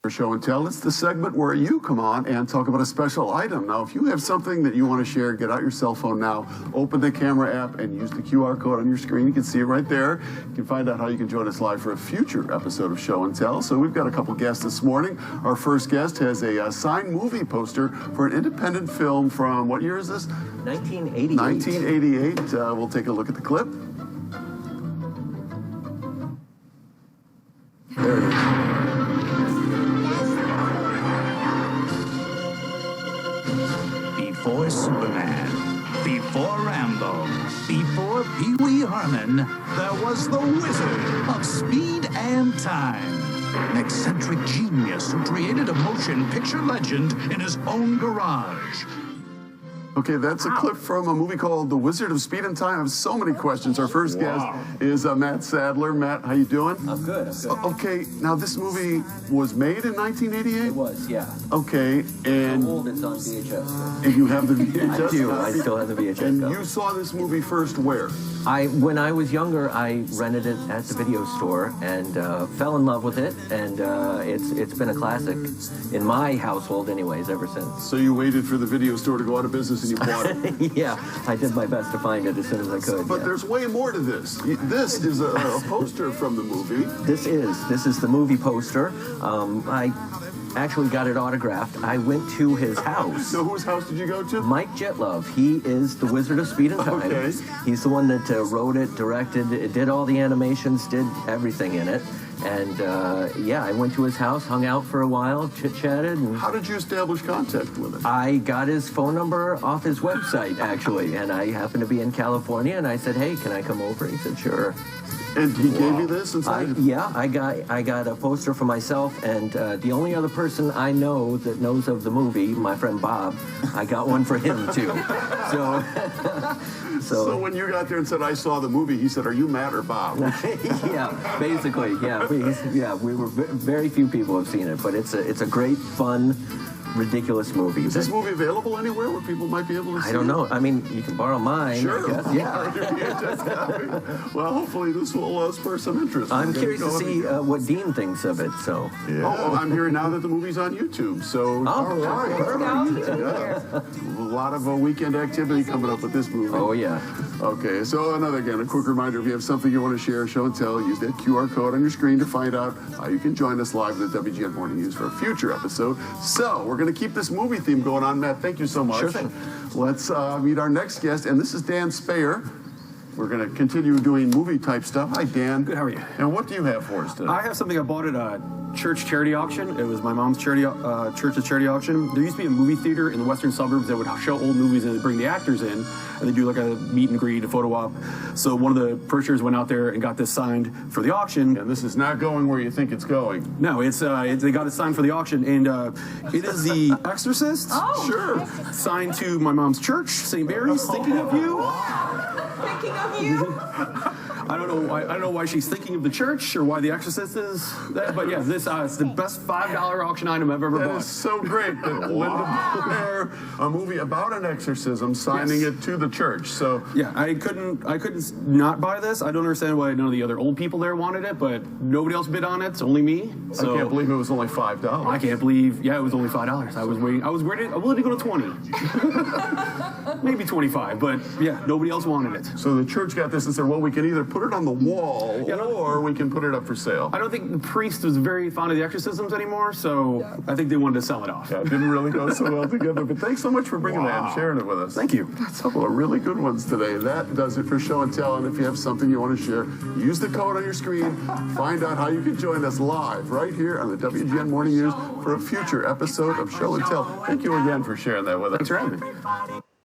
For Show and Tell, it's the segment where you come on and talk about a special item. Now, if you have something that you want to share, get out your cell phone now, open the camera app, and use the QR code on your screen. You can see it right there. You can find out how you can join us live for a future episode of Show and Tell. So we've got a couple guests this morning. Our first guest has a signed movie poster for an independent film from, what year is this? 1988. 1988. We'll take a look at the clip. There it is. Before Superman, before Rambo, before Pee Wee Herman, there was the Wizard of Speed and Time. An eccentric genius who created a motion picture legend in his own garage. Okay, that's a clip from a movie called The Wizard of Speed and Time. I have so many questions. Our first guest is Matt Sadler. Matt, how you doing? I'm good. Okay, now this movie was made in 1988? It was, yeah. Okay, and... So old it's on VHS. And you have the VHS? I do. I still have the VHS. And you saw this movie first where? When I was younger, I rented it at the video store and fell in love with it, and it's been a classic in my household anyways ever since. So you waited for the video store to go out of business and you bought it? Yeah, I did my best to find it as soon as I could. But there's way more to this. This is a poster from the movie. This is the movie poster. I actually got it autographed. I went to his house. So whose house did you go to? Mike Jetlove. He is the Wizard of Speed and Time. Okay. He's the one that wrote it, directed it, did all the animations, did everything in it. And yeah, I went to his house, hung out for a while, chit-chatted. And how did you establish contact with him? I got his phone number off his website, actually. And I happened to be in California, and I said, hey, can I come over? He said, sure. And he gave you this? Yeah, I got a poster for myself, and the only other person I know that knows of the movie, my friend Bob, I got one for him too. So when you got there and said, I saw the movie, he said, are you Matt or Bob? Yeah, basically, yeah. We were very few people have seen it, but it's a great, fun, ridiculous movie. Is this movie available anywhere where people might be able to see it? I don't know. I mean, you can borrow mine, sure. I guess. Yeah. Well, hopefully this will spur some interest. I'm curious to see what Dean thinks of it, so. Yeah. Oh, I'm hearing now that the movie's on YouTube, so. All right. Yeah. A lot of weekend activity coming up with this movie. Oh, yeah. Okay, so a quick reminder, if you have something you want to share, show and tell, use that QR code on your screen to find out how you can join us live at the WGN Morning News for a future episode. So, we're going to keep this movie theme going on. Matt, thank you so much. Sure thing. Let's meet our next guest, and this is Dan Speyer. We're going to continue doing movie-type stuff. Hi, Dan. Good, how are you? And what do you have for us today? I have something I bought at a church charity auction. It was my mom's church's charity auction. There used to be a movie theater in the western suburbs that would show old movies and they'd bring the actors in, and they do like a meet and greet, a photo op. So one of the parishioners went out there and got this signed for the auction. And this is not going where you think it's going. No, they got it signed for the auction, and it is The Exorcist. Oh, sure. Signed to my mom's church, St. Mary's, thinking of you. Thinking of you? I don't know why she's thinking of the church or why The Exorcist is that, but yeah, this it's the best $5 auction item I've ever bought. That is so great that Linda Blair, a movie about an exorcism, signing it to the church. So yeah, I couldn't not buy this. I don't understand why none of the other old people there wanted it, but nobody else bid on it. It's only me. So I can't believe it was only $5. I can't believe. Yeah, it was only $5. I was willing to go to 20, maybe 25, but yeah, nobody else wanted it. So the church got this and said, well, we can either put it on the wall or we can put it up for sale. I don't think the priest was very fond of the exorcisms anymore, so I think they wanted to sell it off. Yeah, it didn't really go so well together, but thanks so much for bringing that and sharing it with us. Thank you. That's a couple of really good ones today. That does it for Show and Tell, and if you have something you want to share, use the code on your screen, find out how you can join us live right here on the WGN Morning News for a future episode of Show and Tell. Thank you again for sharing that with us. Thanks for having me.